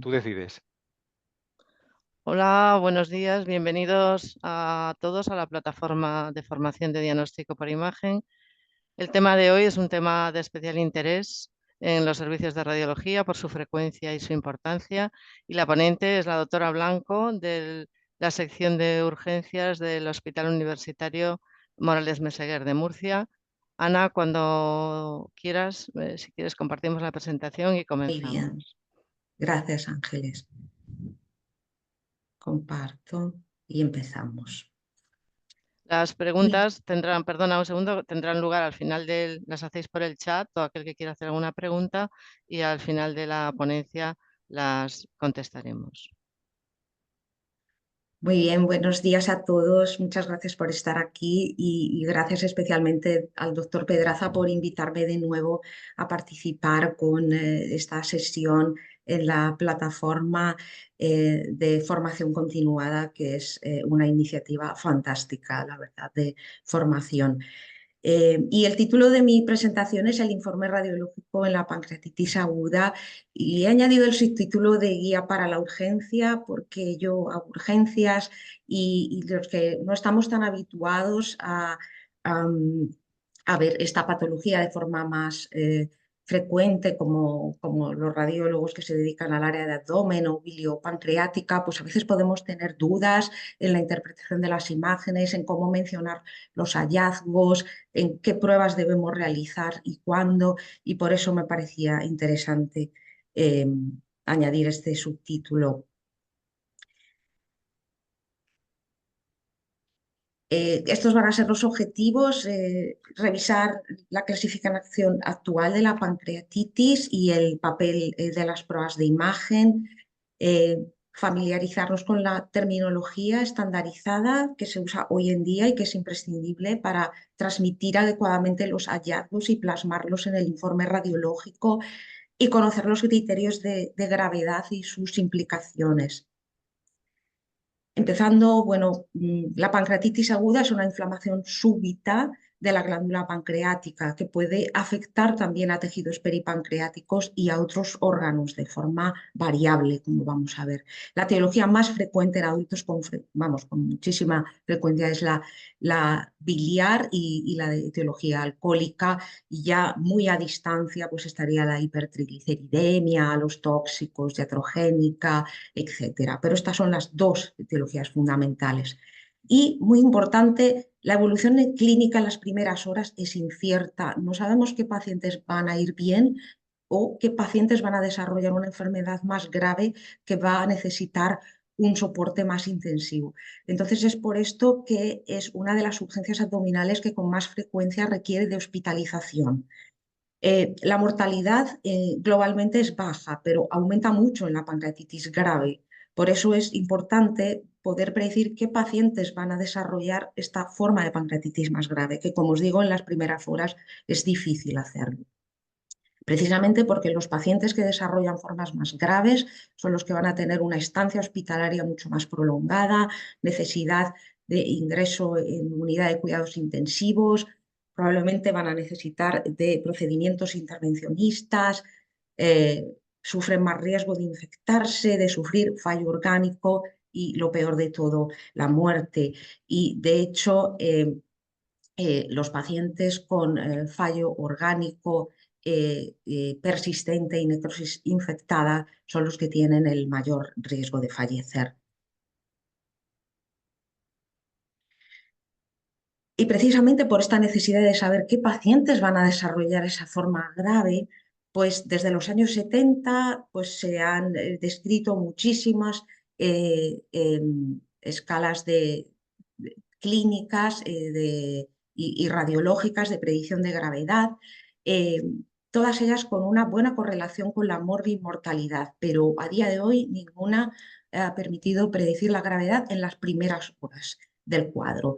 Tú decides. Hola, buenos días. Bienvenidos a todos a la plataforma de formación de diagnóstico por imagen. El tema de hoy es un tema de especial interés en los servicios de radiología por su frecuencia y su importancia. Y la ponente es la doctora Blanco de la sección de urgencias del Hospital Universitario Morales Meseguer de Murcia. Ana, cuando quieras, si quieres, compartimos la presentación y Muy bien, comenzamos. gracias Ángeles. Comparto y empezamos. Las Muy preguntas tendrán, perdona un segundo, tendrán lugar al final las hacéis por el chat, todo aquel que quiera hacer alguna pregunta, y al final de la ponencia las contestaremos. Muy bien, buenos días a todos. Muchas gracias por estar aquí y gracias especialmente al doctor Pedraza por invitarme de nuevo a participar con esta sesión en la plataforma de formación continuada, que es una iniciativa fantástica, la verdad, de formación. Y el título de mi presentación es el informe radiológico en la pancreatitis aguda y he añadido el subtítulo de guía para la urgencia porque yo hago urgencias y los que no estamos tan habituados a ver esta patología de forma más frecuente como los radiólogos que se dedican al área de abdomen o biliopancreática, pues a veces podemos tener dudas en la interpretación de las imágenes, en cómo mencionar los hallazgos, en qué pruebas debemos realizar y cuándo, y por eso me parecía interesante eh, añadir este subtítulo. Estos van a ser los objetivos, revisar la clasificación actual de la pancreatitis y el papel de las pruebas de imagen, familiarizarnos con la terminología estandarizada que se usa hoy en día y que es imprescindible para transmitir adecuadamente los hallazgos y plasmarlos en el informe radiológico y conocer los criterios de gravedad y sus implicaciones. Empezando, bueno, la pancreatitis aguda es una inflamación súbita de la glándula pancreática que puede afectar también a tejidos peripancreáticos y a otros órganos de forma variable, como vamos a ver. La etiología más frecuente en adultos con muchísima frecuencia es la biliar y la de etiología alcohólica, y ya muy a distancia pues estaría la hipertrigliceridemia, los tóxicos, iatrogénica, etcétera. Pero estas son las dos etiologías fundamentales. Y muy importante, la evolución clínica en las primeras horas es incierta. No sabemos qué pacientes van a ir bien o qué pacientes van a desarrollar una enfermedad más grave que va a necesitar un soporte más intensivo. Entonces es por esto que es una de las urgencias abdominales que con más frecuencia requiere de hospitalización. La mortalidad globalmente es baja, pero aumenta mucho en la pancreatitis grave. Por eso es importante poder predecir qué pacientes van a desarrollar esta forma de pancreatitis más grave, que como os digo, en las primeras horas es difícil hacerlo. Precisamente porque los pacientes que desarrollan formas más graves son los que van a tener una estancia hospitalaria mucho más prolongada, necesidad de ingreso en unidad de cuidados intensivos, probablemente van a necesitar de procedimientos intervencionistas, sufren más riesgo de infectarse, de sufrir fallo orgánico y lo peor de todo, la muerte. Y de hecho, los pacientes con fallo orgánico persistente y necrosis infectada son los que tienen el mayor riesgo de fallecer. Y precisamente por esta necesidad de saber qué pacientes van a desarrollar esa forma grave, pues desde los años 70 pues se han descrito muchísimas escalas clínicas y radiológicas de predicción de gravedad, eh, todas ellas con una buena correlación con la mortalidad, pero a día de hoy ninguna ha permitido predecir la gravedad en las primeras horas del cuadro.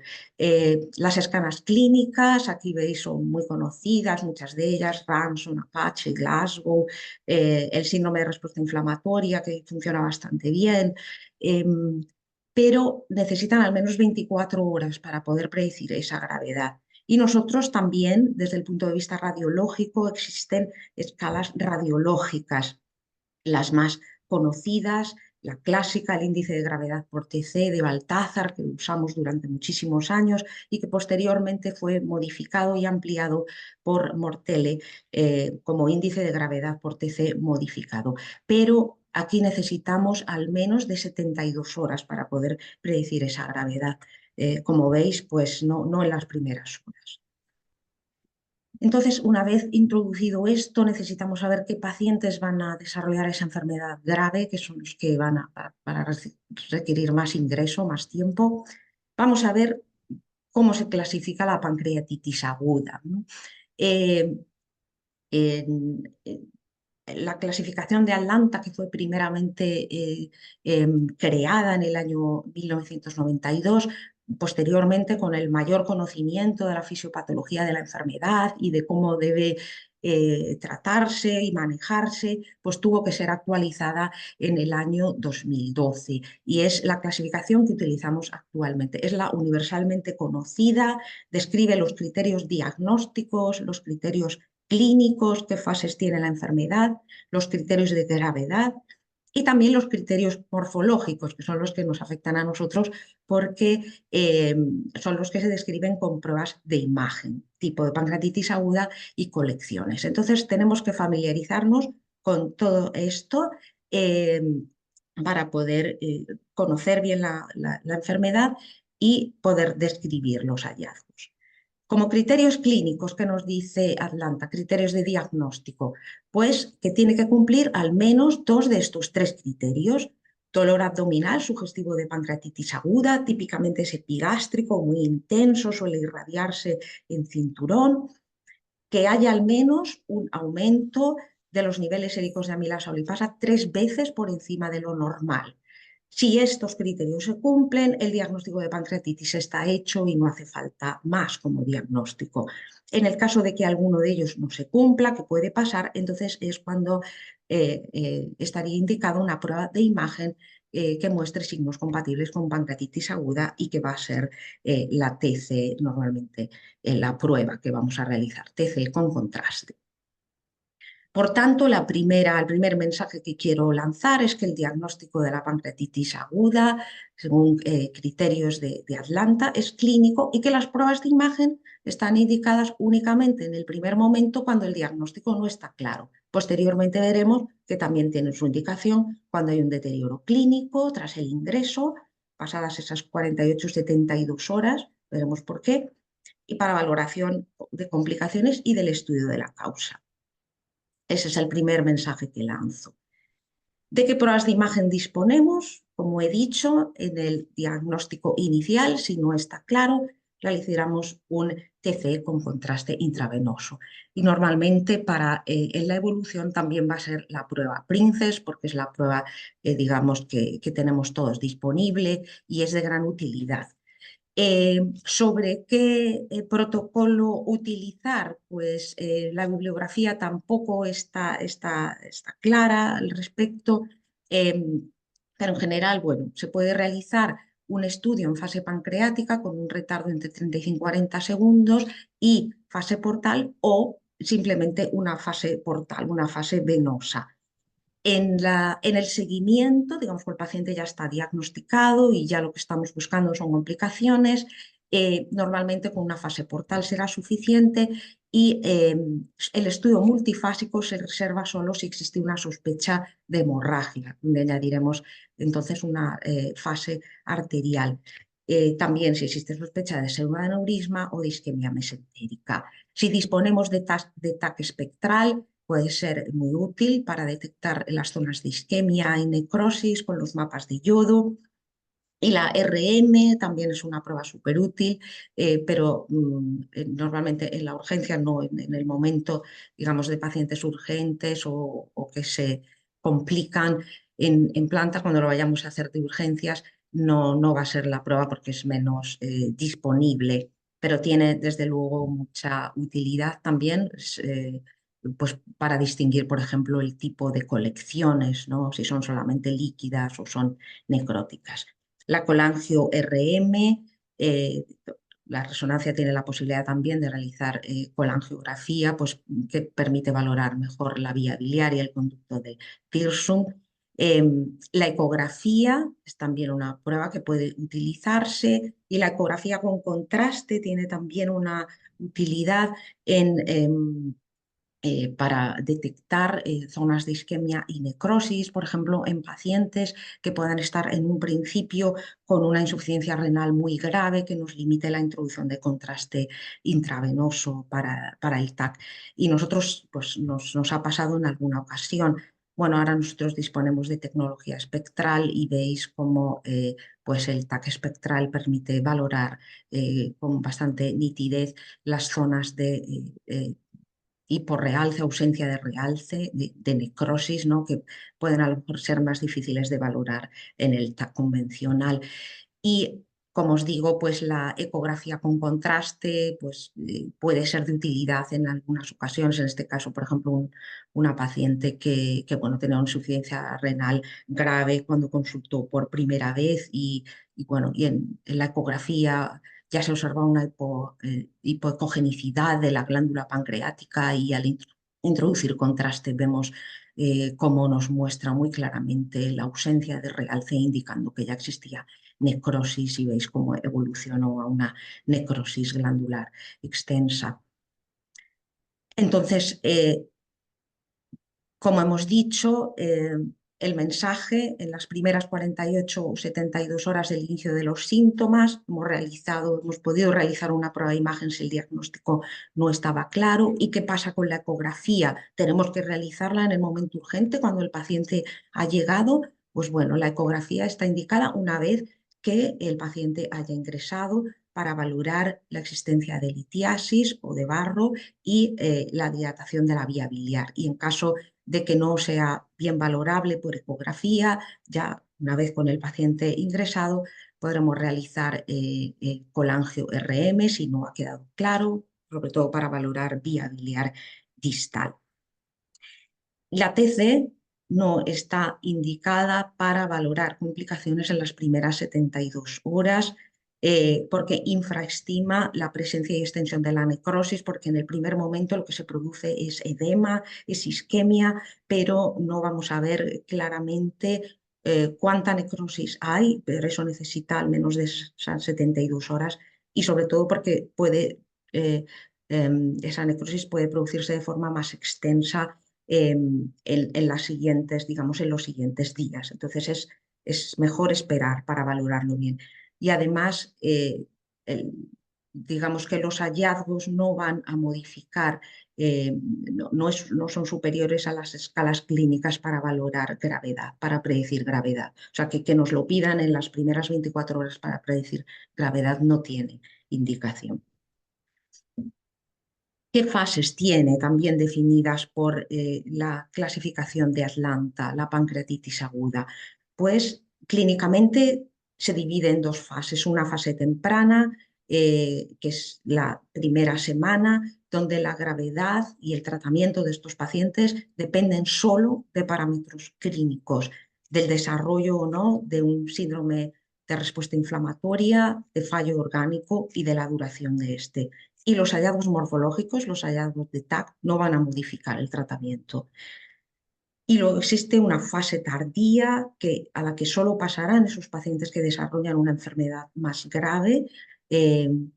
Las escalas clínicas, aquí veis, son muy conocidas, muchas de ellas, Ranson, Apache, Glasgow, el síndrome de respuesta inflamatoria, que funciona bastante bien, pero necesitan al menos 24 horas para poder predecir esa gravedad. Y nosotros también, desde el punto de vista radiológico, existen escalas radiológicas, las más conocidas, la clásica, el índice de gravedad por TC de Baltázar, que usamos durante muchísimos años y que posteriormente fue modificado y ampliado por Mortelle como índice de gravedad por TC modificado. Pero aquí necesitamos al menos de 72 horas para poder predecir esa gravedad. Como veis, pues no en las primeras horas. Entonces, una vez introducido esto, necesitamos saber qué pacientes van a desarrollar esa enfermedad grave, que son los que van para requerir más ingreso, más tiempo. Vamos a ver cómo se clasifica la pancreatitis aguda, ¿no? La clasificación de Atlanta, que fue primeramente creada en el año 1992, posteriormente con el mayor conocimiento de la fisiopatología de la enfermedad y de cómo debe tratarse y manejarse, pues tuvo que ser actualizada en el año 2012 y es la clasificación que utilizamos actualmente. Es la universalmente conocida, describe los criterios diagnósticos, los criterios clínicos, qué fases tiene la enfermedad, los criterios de gravedad y también los criterios morfológicos, que son los que nos afectan a nosotros porque son los que se describen con pruebas de imagen, tipo de pancreatitis aguda y colecciones. Entonces tenemos que familiarizarnos con todo esto para poder conocer bien la enfermedad y poder describir los hallazgos. Como criterios clínicos que nos dice Atlanta, criterios de diagnóstico, pues que tiene que cumplir al menos 2 de estos 3 criterios. Dolor abdominal sugestivo de pancreatitis aguda, típicamente es epigástrico, muy intenso, suele irradiarse en cinturón, que haya al menos un aumento de los niveles séricos de amilasa o lipasa 3 veces por encima de lo normal. Si estos criterios se cumplen, el diagnóstico de pancreatitis está hecho y no hace falta más como diagnóstico. En el caso de que alguno de ellos no se cumpla, que puede pasar, entonces es cuando estaría indicada una prueba de imagen que muestre signos compatibles con pancreatitis aguda y que va a ser la TC normalmente, la prueba que vamos a realizar, TC con contraste. Por tanto, el primer mensaje que quiero lanzar es que el diagnóstico de la pancreatitis aguda, según criterios de Atlanta, es clínico y que las pruebas de imagen están indicadas únicamente en el primer momento cuando el diagnóstico no está claro. Posteriormente veremos que también tiene su indicación cuando hay un deterioro clínico tras el ingreso, pasadas esas 48 o 72 horas, veremos por qué, y para valoración de complicaciones y del estudio de la causa. Ese es el primer mensaje que lanzo. ¿De qué pruebas de imagen disponemos? Como he dicho, en el diagnóstico inicial, si no está claro, realizaremos un TC con contraste intravenoso. Y normalmente en la evolución también va a ser la prueba PRINCESS, porque es la prueba, digamos, que tenemos todos disponible y es de gran utilidad. Sobre qué protocolo utilizar, pues la bibliografía tampoco está clara al respecto, pero en general, bueno, se puede realizar un estudio en fase pancreática con un retardo entre 35 y 40 segundos y fase portal o simplemente una fase portal, una fase venosa. En el seguimiento, digamos que el paciente ya está diagnosticado y ya lo que estamos buscando son complicaciones, normalmente con una fase portal será suficiente y el estudio multifásico se reserva solo si existe una sospecha de hemorragia, donde añadiremos entonces una fase arterial. También si existe sospecha de pseudoaneurisma o de isquemia mesentérica. Si disponemos de TAC espectral, puede ser muy útil para detectar las zonas de isquemia y necrosis con los mapas de yodo. Y la RM también es una prueba súper útil, pero normalmente en la urgencia, no en el momento, digamos, de pacientes urgentes o que se complican en plantas, cuando lo vayamos a hacer de urgencias, no va a ser la prueba porque es menos disponible, pero tiene desde luego mucha utilidad también. Pues para distinguir, por ejemplo, el tipo de colecciones, ¿no? Si son solamente líquidas o son necróticas. La colangio-RM, la resonancia tiene la posibilidad también de realizar colangiografía, pues, que permite valorar mejor la vía biliar y el conducto de Pearson. La ecografía es también una prueba que puede utilizarse y la ecografía con contraste tiene también una utilidad para detectar zonas de isquemia y necrosis, por ejemplo, en pacientes que puedan estar en un principio con una insuficiencia renal muy grave que nos limite la introducción de contraste intravenoso para el TAC. Y nosotros, pues, nos ha pasado en alguna ocasión. Bueno, ahora nosotros disponemos de tecnología espectral y veis cómo pues el TAC espectral permite valorar con bastante nitidez las zonas de hiporrealce, ausencia de realce, de necrosis, ¿no? Que pueden a lo mejor ser más difíciles de valorar en el TAC convencional. Y como os digo, pues la ecografía con contraste pues, puede ser de utilidad en algunas ocasiones. En este caso, por ejemplo, una paciente que bueno, tenía una insuficiencia renal grave cuando consultó por primera vez bueno, y en la ecografía ya se observa una hipoecogenicidad de la glándula pancreática y al introducir contraste vemos cómo nos muestra muy claramente la ausencia de realce, indicando que ya existía necrosis y veis cómo evolucionó a una necrosis glandular extensa. Entonces, como hemos dicho, el mensaje en las primeras 48 o 72 horas del inicio de los síntomas, hemos podido realizar una prueba de imagen si el diagnóstico no estaba claro. ¿Y qué pasa con la ecografía? ¿Tenemos que realizarla en el momento urgente cuando el paciente ha llegado? Pues bueno, la ecografía está indicada una vez que el paciente haya ingresado para valorar la existencia de litiasis o de barro y la dilatación de la vía biliar. Y en caso de que no sea bien valorable por ecografía, ya una vez con el paciente ingresado podremos realizar colangio-RM si no ha quedado claro, sobre todo para valorar vía biliar distal. La TC no está indicada para valorar complicaciones en las primeras 72 horas porque infraestima la presencia y extensión de la necrosis, porque en el primer momento lo que se produce es edema, es isquemia, pero no vamos a ver claramente cuánta necrosis hay, pero eso necesita al menos de esas 72 horas y sobre todo porque esa necrosis puede producirse de forma más extensa en las siguientes, digamos, en los siguientes días. Entonces es mejor esperar para valorarlo bien. Y además, digamos que los hallazgos no van a modificar, no son superiores a las escalas clínicas para valorar gravedad, para predecir gravedad. O sea, que nos lo pidan en las primeras 24 horas para predecir gravedad no tiene indicación. ¿Qué fases tiene también definidas por la clasificación de Atlanta, la pancreatitis aguda? Pues clínicamente se divide en dos fases. Una fase temprana, que es la primera semana, donde la gravedad y el tratamiento de estos pacientes dependen solo de parámetros clínicos, del desarrollo o no de un síndrome de respuesta inflamatoria, de fallo orgánico y de la duración de este. Y los hallazgos morfológicos, los hallazgos de TAC, no van a modificar el tratamiento. Y luego existe una fase tardía a la que solo pasarán esos pacientes que desarrollan una enfermedad más grave,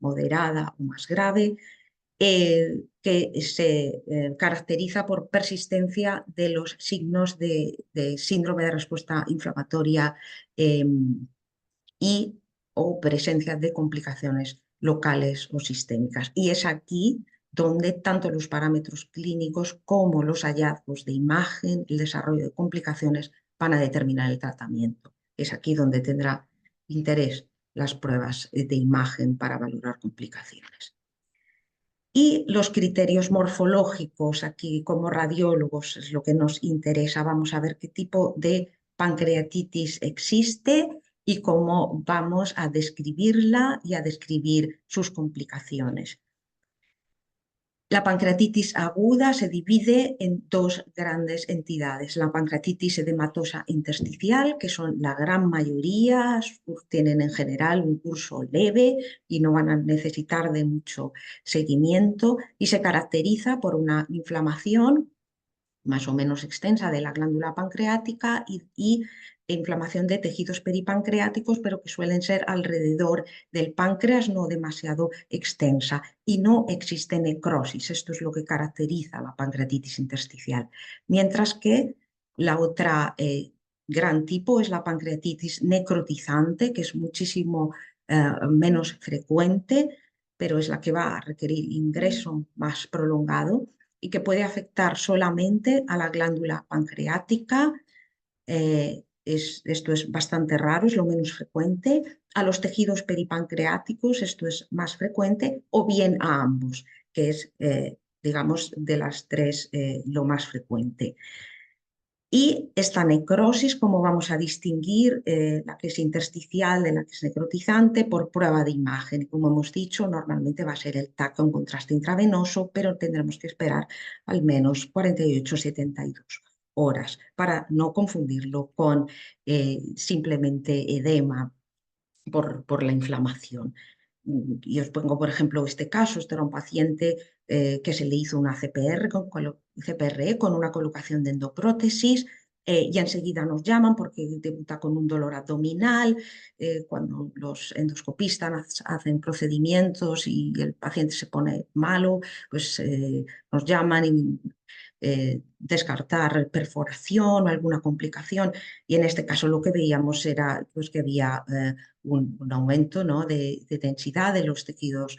moderada o más grave, que se caracteriza por persistencia de los signos de síndrome de respuesta inflamatoria y o presencia de complicaciones locales o sistémicas. Y es aquí donde tanto los parámetros clínicos como los hallazgos de imagen, el desarrollo de complicaciones van a determinar el tratamiento. Es aquí donde tendrá interés las pruebas de imagen para valorar complicaciones. Y los criterios morfológicos, aquí como radiólogos es lo que nos interesa. Vamos a ver qué tipo de pancreatitis existe y cómo vamos a describirla y a describir sus complicaciones. La pancreatitis aguda se divide en dos grandes entidades. La pancreatitis edematosa intersticial, que son la gran mayoría, tienen en general un curso leve y no van a necesitar de mucho seguimiento y se caracteriza por una inflamación más o menos extensa de la glándula pancreática y inflamación de tejidos peripancreáticos, pero que suelen ser alrededor del páncreas, no demasiado extensa, y no existe necrosis. Esto es lo que caracteriza la pancreatitis intersticial. Mientras que la otra gran tipo es la pancreatitis necrotizante, que es muchísimo menos frecuente, pero es la que va a requerir ingreso más prolongado y que puede afectar solamente a la glándula pancreática. Esto es bastante raro, es lo menos frecuente. A los tejidos peripancreáticos, esto es más frecuente, o bien a ambos, que es, digamos, de las tres lo más frecuente. Y esta necrosis, ¿cómo vamos a distinguir la que es intersticial de la que es necrotizante? Por prueba de imagen. Como hemos dicho, normalmente va a ser el TAC con contraste intravenoso, pero tendremos que esperar al menos 48-72 horas para no confundirlo con simplemente edema por la inflamación. Y os pongo, por ejemplo, este caso. Este era un paciente que se le hizo una CPRE con una colocación de endoprótesis y enseguida nos llaman porque debuta con un dolor abdominal. Cuando los endoscopistas hacen procedimientos y el paciente se pone malo, pues nos llaman y descartar perforación o alguna complicación. Y en este caso lo que veíamos era pues, que había un aumento, ¿no?, de densidad de los tejidos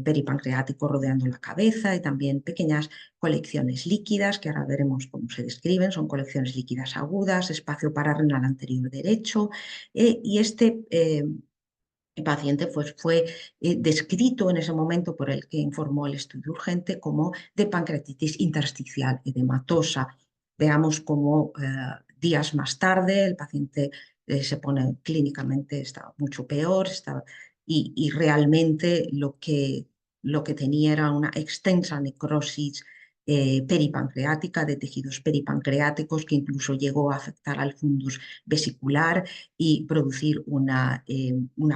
peripancreáticos rodeando la cabeza y también pequeñas colecciones líquidas, que ahora veremos cómo se describen. Son colecciones líquidas agudas, espacio pararenal anterior derecho, y este paciente pues, fue descrito en ese momento por el que informó el estudio urgente como de pancreatitis intersticial edematosa. Veamos cómo días más tarde el paciente se pone clínicamente, está mucho peor, y realmente lo que tenía era una extensa necrosis peripancreática, de tejidos peripancreáticos, que incluso llegó a afectar al fundus vesicular y producir una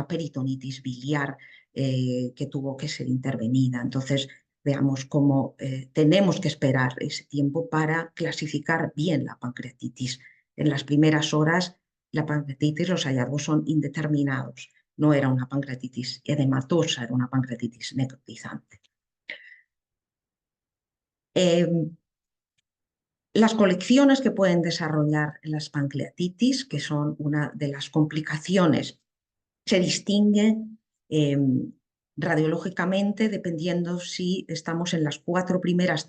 peritonitis biliar que tuvo que ser intervenida. Entonces, veamos cómo tenemos que esperar ese tiempo para clasificar bien la pancreatitis. En las primeras horas, la pancreatitis, los hallazgos son indeterminados. No era una pancreatitis edematosa, era una pancreatitis necrotizante. Las colecciones que pueden desarrollar las pancreatitis, que son una de las complicaciones, se distinguen radiológicamente dependiendo si estamos en las cuatro primeras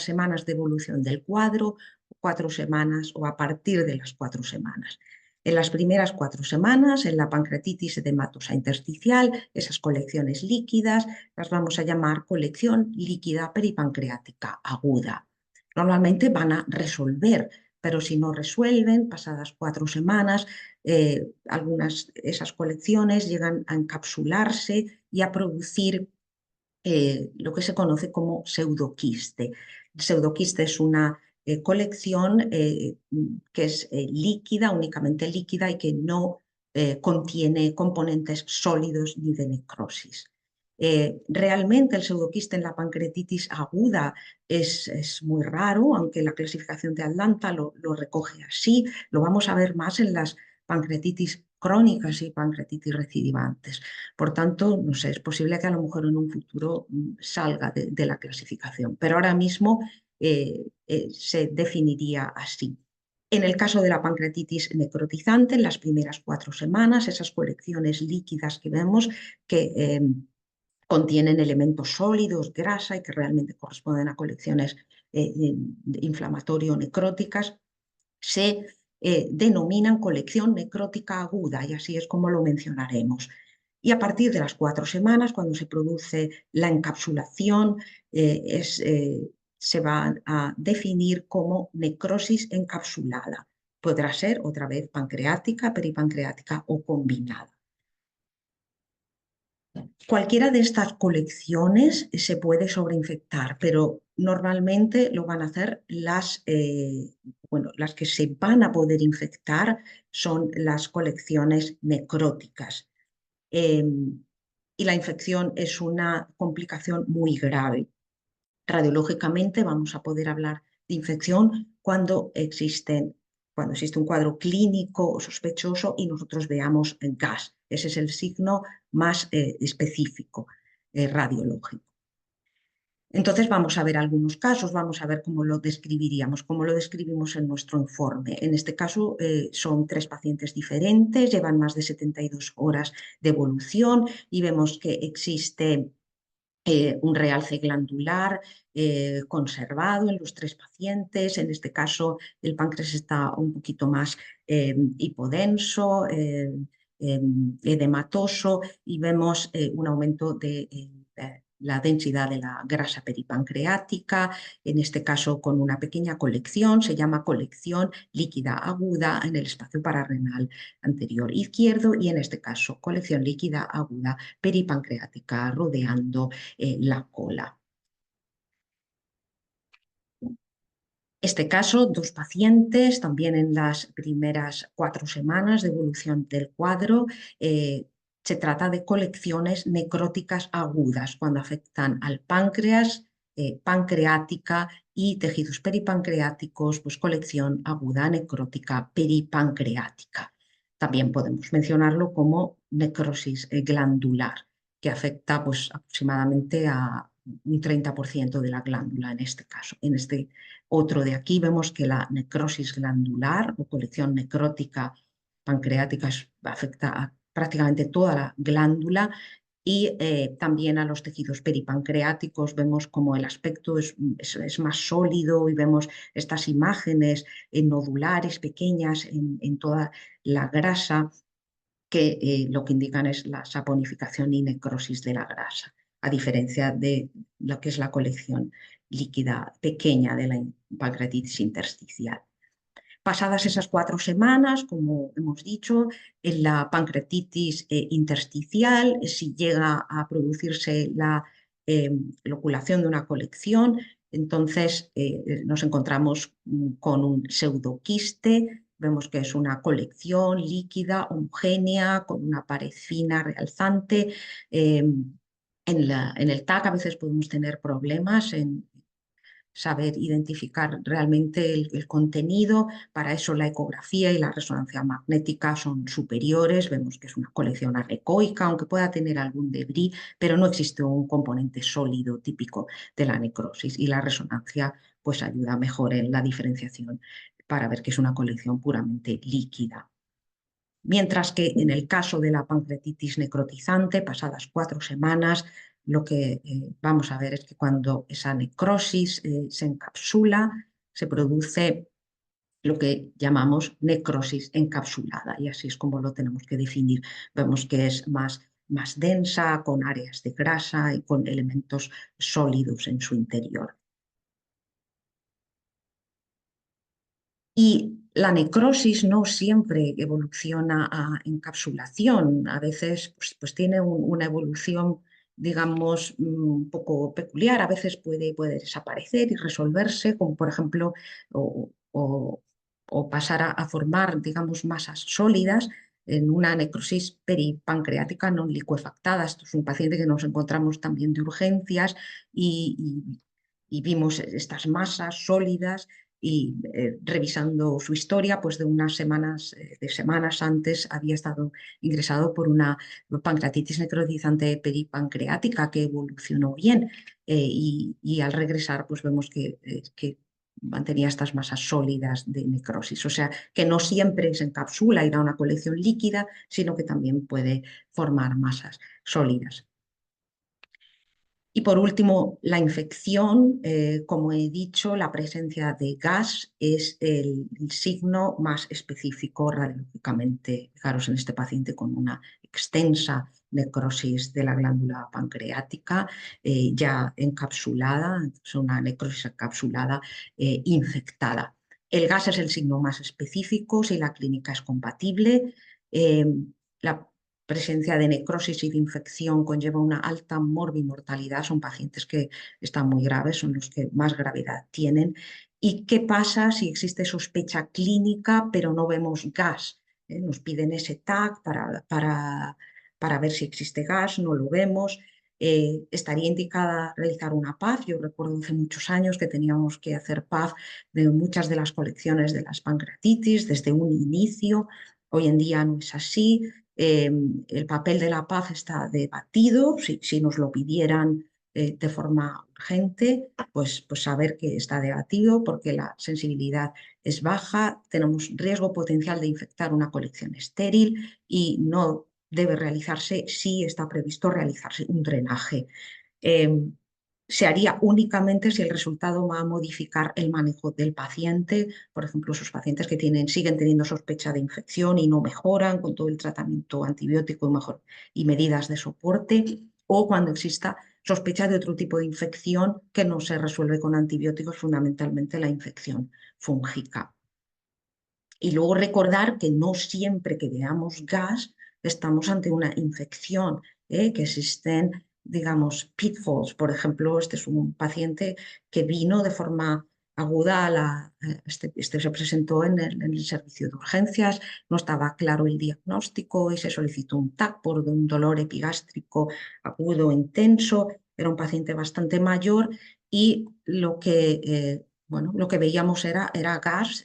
semanas de evolución del cuadro, 4 semanas o a partir de las 4 semanas. En las primeras 4 semanas, en la pancreatitis edematosa intersticial, esas colecciones líquidas las vamos a llamar colección líquida peripancreática aguda. Normalmente van a resolver, pero si no resuelven, pasadas 4 semanas, algunas de esas colecciones llegan a encapsularse y a producir lo que se conoce como pseudoquiste. El pseudoquiste es una colección que es líquida, únicamente líquida, y que no contiene componentes sólidos ni de necrosis. Realmente el pseudoquiste en la pancreatitis aguda es muy raro, aunque la clasificación de Atlanta lo recoge así. Lo vamos a ver más en las pancreatitis crónicas y pancreatitis recidivantes. Por tanto, no sé, es posible que a lo mejor en un futuro salga de la clasificación, pero ahora mismo se definiría así. En el caso de la pancreatitis necrotizante, en las primeras 4 semanas, esas colecciones líquidas que vemos que contienen elementos sólidos, grasa, y que realmente corresponden a colecciones inflamatorio-necróticas, se denominan colección necrótica aguda, y así es como lo mencionaremos. Y a partir de las 4 semanas, cuando se produce la encapsulación, se va a definir como necrosis encapsulada. Podrá ser otra vez pancreática, peripancreática o combinada. Cualquiera de estas colecciones se puede sobreinfectar, pero normalmente lo van a hacer las que se van a poder infectar son las colecciones necróticas. Y la infección es una complicación muy grave. Radiológicamente vamos a poder hablar de infección cuando existe un cuadro clínico o sospechoso y nosotros veamos gas. Ese es el signo más específico radiológico. Entonces vamos a ver algunos casos, vamos a ver cómo lo describiríamos, cómo lo describimos en nuestro informe. En este caso son 3 pacientes diferentes, llevan más de 72 horas de evolución y vemos que existe un realce glandular conservado en los 3 pacientes. En este caso, el páncreas está un poquito más hipodenso, edematoso, y vemos un aumento de la densidad de la grasa peripancreática, en este caso con una pequeña colección, se llama colección líquida aguda en el espacio pararrenal anterior izquierdo, y en este caso colección líquida aguda peripancreática rodeando la cola. Este caso, 2 pacientes, también en las primeras 4 semanas de evolución del cuadro. Se trata de colecciones necróticas agudas cuando afectan al páncreas, pancreática y tejidos peripancreáticos, pues colección aguda necrótica peripancreática. También podemos mencionarlo como necrosis glandular, que afecta pues, aproximadamente a un 30% de la glándula en este caso. En este otro de aquí vemos que la necrosis glandular o colección necrótica pancreática afecta a prácticamente toda la glándula y también a los tejidos peripancreáticos. Vemos como el aspecto es más sólido y vemos estas imágenes nodulares pequeñas en toda la grasa que lo que indican es la saponificación y necrosis de la grasa, a diferencia de lo que es la colección líquida pequeña de la pancreatitis intersticial. Pasadas esas 4 semanas, como hemos dicho, en la pancreatitis intersticial, si llega a producirse la loculación de una colección, entonces nos encontramos con un pseudoquiste. Vemos que es una colección líquida, homogénea, con una pared fina, realzante. En el TAC a veces podemos tener problemas en saber identificar realmente el contenido. Para eso la ecografía y la resonancia magnética son superiores. Vemos que es una colección anecoica, aunque pueda tener algún debris, pero no existe un componente sólido típico de la necrosis, y la resonancia pues ayuda mejor en la diferenciación para ver que es una colección puramente líquida. Mientras que en el caso de la pancreatitis necrotizante, pasadas 4 semanas, lo que vamos a ver es que cuando esa necrosis se encapsula, se produce lo que llamamos necrosis encapsulada, y así es como lo tenemos que definir. Vemos que es más densa, con áreas de grasa y con elementos sólidos en su interior. Y la necrosis no siempre evoluciona a encapsulación, a veces pues tiene una evolución, digamos, un poco peculiar, a veces puede desaparecer y resolverse, como por ejemplo, o pasar a formar, digamos, masas sólidas en una necrosis peripancreática no licuefactada. Esto es un paciente que nos encontramos también de urgencias y vimos estas masas sólidas, y revisando su historia, pues de unas semanas antes había estado ingresado por una pancreatitis necrotizante peripancreática que evolucionó bien, y al regresar pues vemos que mantenía estas masas sólidas de necrosis. O sea, que no siempre se encapsula y da una colección líquida, sino que también puede formar masas sólidas. Y por último, la infección. Como he dicho, la presencia de gas es el signo más específico radiológicamente. Fijaros en este paciente con una extensa necrosis de la glándula pancreática ya encapsulada, es una necrosis encapsulada infectada. El gas es el signo más específico si la clínica es compatible. La presencia de necrosis y de infección conlleva una alta morbimortalidad, son pacientes que están muy graves, son los que más gravedad tienen. ¿Y qué pasa si existe sospecha clínica pero no vemos gas? Nos piden ese TAC para ver si existe gas, no lo vemos. estaría indicada realizar una PAF. Yo recuerdo hace muchos años que teníamos que hacer PAF de muchas de las colecciones de las pancreatitis desde un inicio. Hoy en día no es así. El papel de la PAF está debatido. Si nos lo pidieran de forma urgente, pues saber que está debatido porque la sensibilidad es baja, tenemos riesgo potencial de infectar una colección estéril y no debe realizarse si está previsto realizarse un drenaje. Se haría únicamente si el resultado va a modificar el manejo del paciente, por ejemplo, esos pacientes que siguen teniendo sospecha de infección y no mejoran con todo el tratamiento antibiótico y medidas de soporte, o cuando exista sospecha de otro tipo de infección que no se resuelve con antibióticos, fundamentalmente la infección fúngica. Y luego recordar que no siempre que veamos gas estamos ante una infección, que existen, digamos, pitfalls. Por ejemplo, este es un paciente que vino de forma aguda este se presentó en el servicio de urgencias, no estaba claro el diagnóstico y se solicitó un TAC por un dolor epigástrico agudo intenso. Era un paciente bastante mayor y lo que veíamos era gas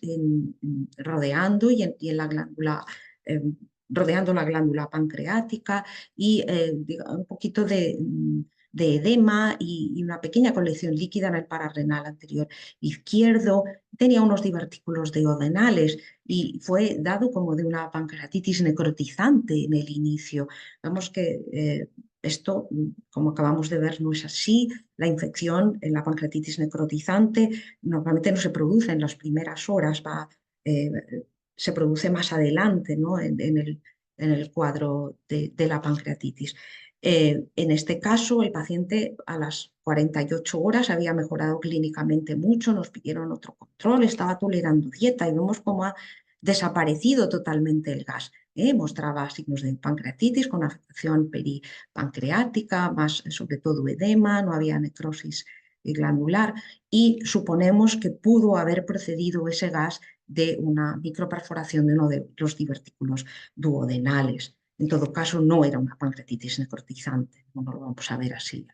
rodeando y en la glándula, rodeando la glándula pancreática y un poquito de edema y una pequeña colección líquida en el pararrenal anterior izquierdo. Tenía unos divertículos duodenales y fue dado como de una pancreatitis necrotizante en el inicio. Vemos que esto, como acabamos de ver, no es así. La infección en la pancreatitis necrotizante normalmente no se produce en las primeras horas, eh, se produce más adelante, ¿no? en el cuadro de la pancreatitis. En este caso, el paciente a las 48 horas había mejorado clínicamente mucho, nos pidieron otro control, estaba tolerando dieta y vemos cómo ha desaparecido totalmente el gas. Mostraba signos de pancreatitis con afección peripancreática, más sobre todo edema, no había necrosis glandular y suponemos que pudo haber procedido ese gas de una microperforación de uno de los divertículos duodenales. En todo caso, no era una pancreatitis necrotizante, no lo vamos a ver así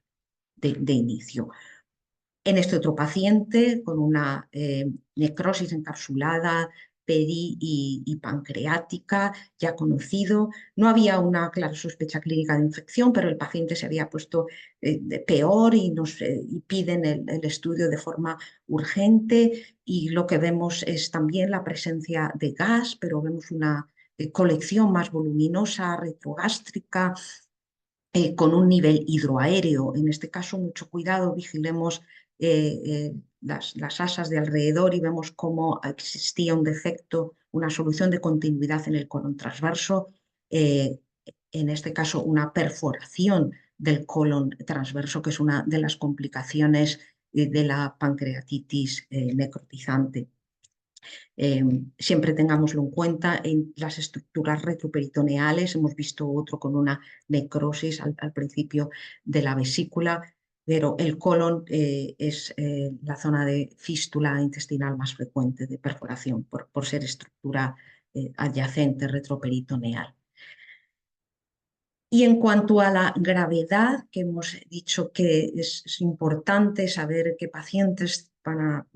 de inicio. En este otro paciente con una necrosis encapsulada y pancreática, ya conocido, no había una clara sospecha clínica de infección, pero el paciente se había puesto peor y piden el estudio de forma urgente y lo que vemos es también la presencia de gas, pero vemos una colección más voluminosa, retrogástrica, con un nivel hidroaéreo. En este caso, mucho cuidado, vigilemos las asas de alrededor y vemos cómo existía un defecto, una solución de continuidad en el colon transverso, en este caso una perforación del colon transverso, que es una de las complicaciones de la pancreatitis necrotizante. Siempre tengámoslo en cuenta en las estructuras retroperitoneales. Hemos visto otro con una necrosis al principio de la vesícula, pero el colon es la zona de fístula intestinal más frecuente de perforación por ser estructura adyacente retroperitoneal. Y en cuanto a la gravedad, que hemos dicho que es importante saber qué pacientes van a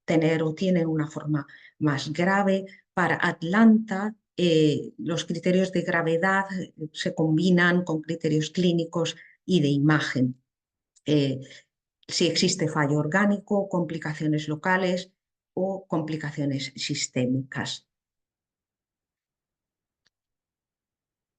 tener o tienen una forma más grave, para Atlanta los criterios de gravedad se combinan con criterios clínicos y de imagen. Si existe fallo orgánico, complicaciones locales o complicaciones sistémicas.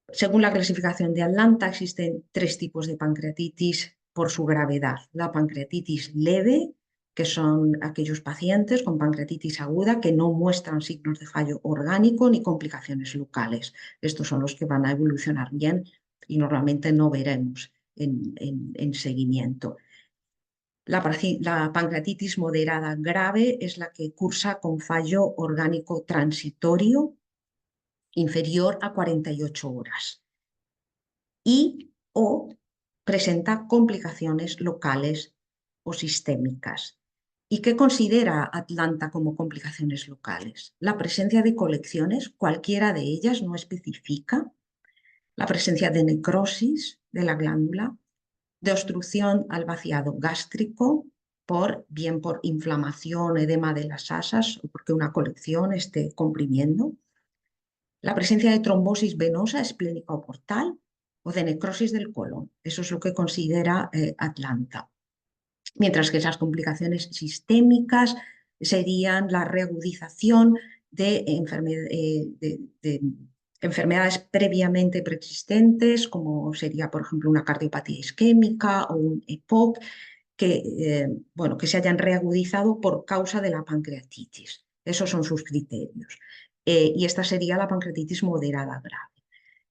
Según la clasificación de Atlanta, existen 3 tipos de pancreatitis por su gravedad. La pancreatitis leve, que son aquellos pacientes con pancreatitis aguda que no muestran signos de fallo orgánico ni complicaciones locales. Estos son los que van a evolucionar bien y normalmente no veremos en seguimiento. La pancreatitis moderada grave es la que cursa con fallo orgánico transitorio inferior a 48 horas o presenta complicaciones locales o sistémicas. ¿Y qué considera Atlanta como complicaciones locales? La presencia de colecciones, cualquiera de ellas no especifica, la presencia de necrosis de la glándula, de obstrucción al vaciado gástrico, bien por inflamación, edema de las asas o porque una colección esté comprimiendo. La presencia de trombosis venosa esplénica o portal o de necrosis del colon. Eso es lo que considera Atlanta. Mientras que esas complicaciones sistémicas serían la reagudización de, de enfermedades previamente preexistentes, como sería, por ejemplo, una cardiopatía isquémica o un EPOC, bueno, que se hayan reagudizado por causa de la pancreatitis. Esos son sus criterios. Y esta sería la pancreatitis moderada grave.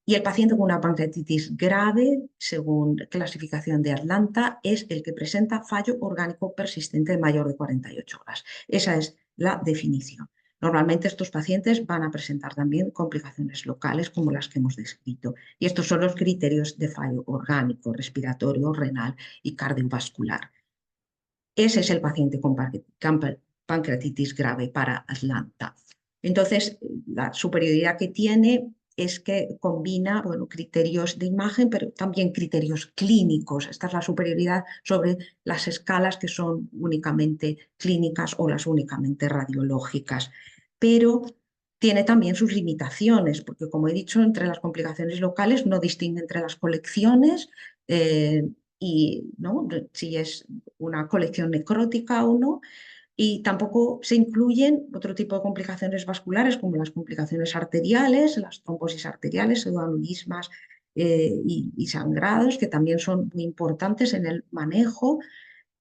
Y el paciente con una pancreatitis grave, según clasificación de Atlanta, es el que presenta fallo orgánico persistente mayor de 48 horas. Esa es la definición. Normalmente estos pacientes van a presentar también complicaciones locales como las que hemos descrito. Y estos son los criterios de fallo orgánico, respiratorio, renal y cardiovascular. Ese es el paciente con pancreatitis grave para Atlanta. Entonces, la superioridad que tiene es que combina, bueno, criterios de imagen, pero también criterios clínicos. Esta es la superioridad sobre las escalas que son únicamente clínicas o las únicamente radiológicas. Pero tiene también sus limitaciones, porque como he dicho, entre las complicaciones locales no distingue entre las colecciones y ¿no? si es una colección necrótica o no, y tampoco se incluyen otro tipo de complicaciones vasculares como las complicaciones arteriales, las trombosis arteriales, pseudoaneurismas y sangrados, que también son muy importantes en el manejo,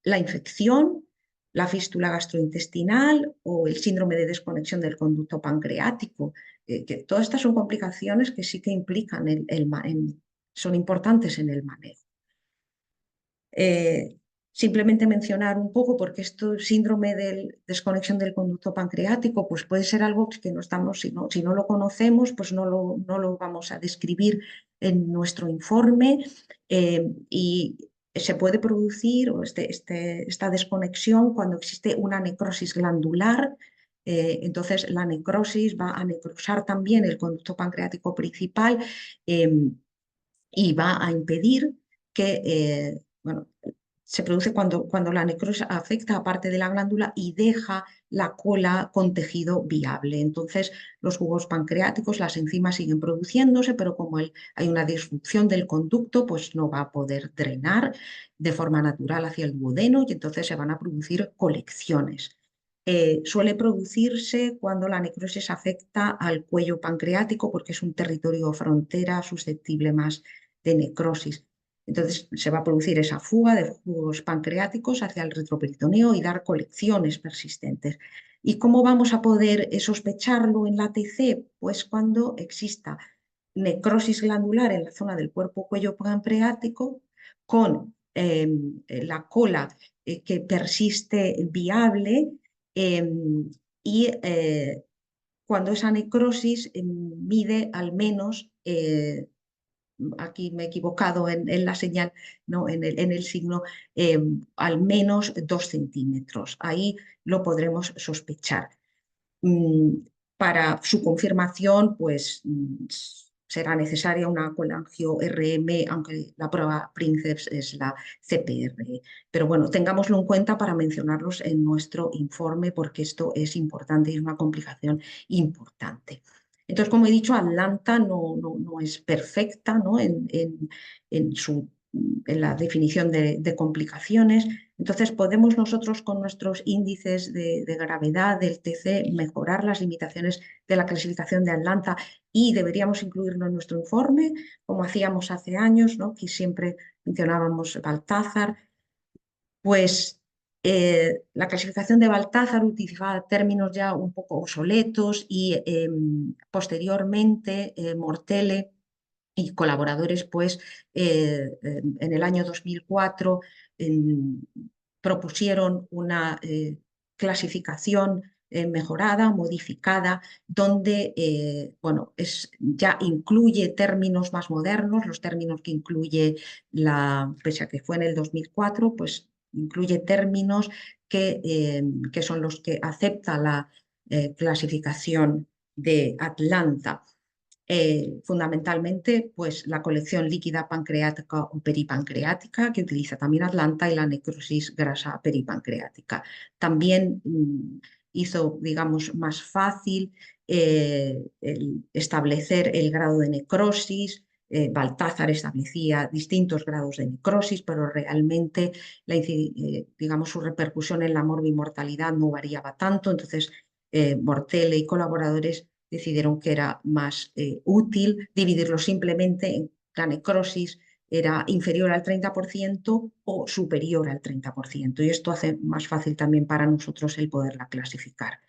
la infección, la fístula gastrointestinal o el síndrome de desconexión del conducto pancreático, que todas estas son complicaciones que sí que implican son importantes en el manejo. Simplemente mencionar un poco, porque esto síndrome de desconexión del conducto pancreático, pues puede ser algo que no estamos, si no lo conocemos, pues no lo vamos a describir en nuestro informe y se puede producir esta desconexión cuando existe una necrosis glandular. Entonces la necrosis va a necrosar también el conducto pancreático principal y va a impedir que, bueno, se produce cuando la necrosis afecta a parte de la glándula y deja la cola con tejido viable. Entonces, los jugos pancreáticos, las enzimas siguen produciéndose, pero como hay una disrupción del conducto, pues no va a poder drenar de forma natural hacia el duodeno y entonces se van a producir colecciones. Suele producirse cuando la necrosis afecta al cuello pancreático porque es un territorio frontera susceptible más de necrosis. Entonces se va a producir esa fuga de jugos pancreáticos hacia el retroperitoneo y dar colecciones persistentes. ¿Y cómo vamos a poder sospecharlo en la TC? Pues cuando exista necrosis glandular en la zona del cuerpo cuello pancreático con la cola que persiste viable y cuando esa necrosis mide al menos aquí me he equivocado en la señal, no, en el signo, al menos 2 centímetros. Ahí lo podremos sospechar. Para su confirmación, pues será necesaria una colangio-RM, aunque la prueba Princeps es la CPR. Pero bueno, tengámoslo en cuenta para mencionarlos en nuestro informe, porque esto es importante y es una complicación importante. Entonces, como he dicho, Atlanta no es perfecta, ¿no? En la definición de complicaciones. Entonces, podemos nosotros con nuestros índices de gravedad del TC mejorar las limitaciones de la clasificación de Atlanta y deberíamos incluirlo en nuestro informe, como hacíamos hace años, ¿no? Que siempre mencionábamos Baltázar. Pues la clasificación de Baltázar utilizaba términos ya un poco obsoletos y posteriormente Mortele y colaboradores, pues en el año 2004 propusieron una clasificación mejorada, modificada, donde bueno, ya incluye términos más modernos, los términos que incluye pese a que fue en el 2004, pues incluye términos que son los que acepta la clasificación de Atlanta. Fundamentalmente, pues la colección líquida pancreática o peripancreática, que utiliza también Atlanta, y la necrosis grasa peripancreática. También hizo, digamos, más fácil establecer el grado de necrosis. Baltázar establecía distintos grados de necrosis, pero realmente digamos, su repercusión en la morbimortalidad no variaba tanto. Entonces, Mortelle y colaboradores decidieron que era más útil dividirlo simplemente en la necrosis era inferior al 30% o superior al 30%. Y esto hace más fácil también para nosotros el poderla clasificar.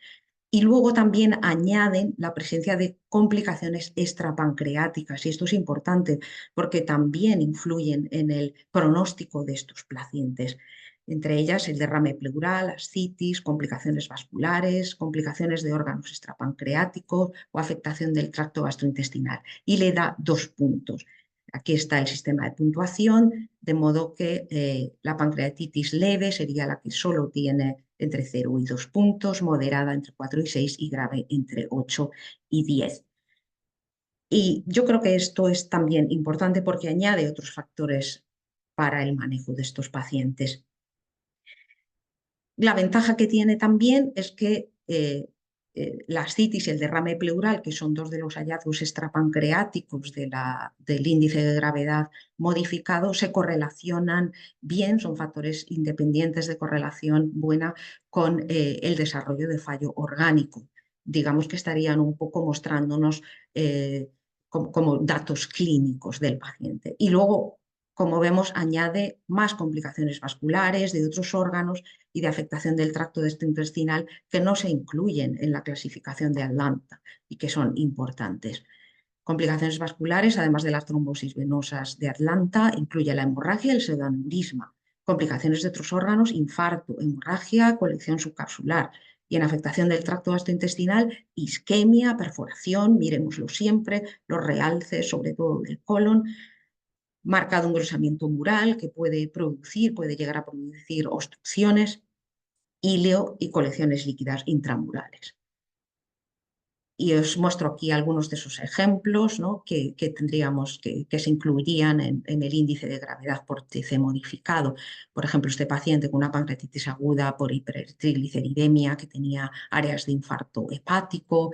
Y luego también añaden la presencia de complicaciones extrapancreáticas, y esto es importante porque también influyen en el pronóstico de estos pacientes. Entre ellas el derrame pleural, ascitis, complicaciones vasculares, complicaciones de órganos extrapancreáticos o afectación del tracto gastrointestinal. Y le da 2 puntos. Aquí está el sistema de puntuación, de modo que la pancreatitis leve sería la que solo tiene entre 0 y 2 puntos, moderada entre 4 y 6 y grave entre 8 y 10. Y yo creo que esto es también importante porque añade otros factores para el manejo de estos pacientes. La ventaja que tiene también es que la ascitis y el derrame pleural, que son 2 de los hallazgos extrapancreáticos del índice de gravedad modificado, se correlacionan bien, son factores independientes de correlación buena con el desarrollo de fallo orgánico. Digamos que estarían un poco mostrándonos como datos clínicos del paciente. Y luego, como vemos, añade más complicaciones vasculares de otros órganos y de afectación del tracto gastrointestinal que no se incluyen en la clasificación de Atlanta y que son importantes. Complicaciones vasculares, además de las trombosis venosas de Atlanta, incluye la hemorragia y el pseudoaneurisma. Complicaciones de otros órganos, infarto, hemorragia, colección subcapsular. Y en afectación del tracto gastrointestinal, isquemia, perforación, miremoslo siempre, los realces, sobre todo del colon, marcado engrosamiento mural que puede llegar a producir obstrucciones, híleo y colecciones líquidas intramurales. Y os muestro aquí algunos de esos ejemplos, ¿no? que tendríamos que se incluirían en el índice de gravedad por TC modificado. Por ejemplo, este paciente con una pancreatitis aguda por hipertrigliceridemia que tenía áreas de infarto hepático,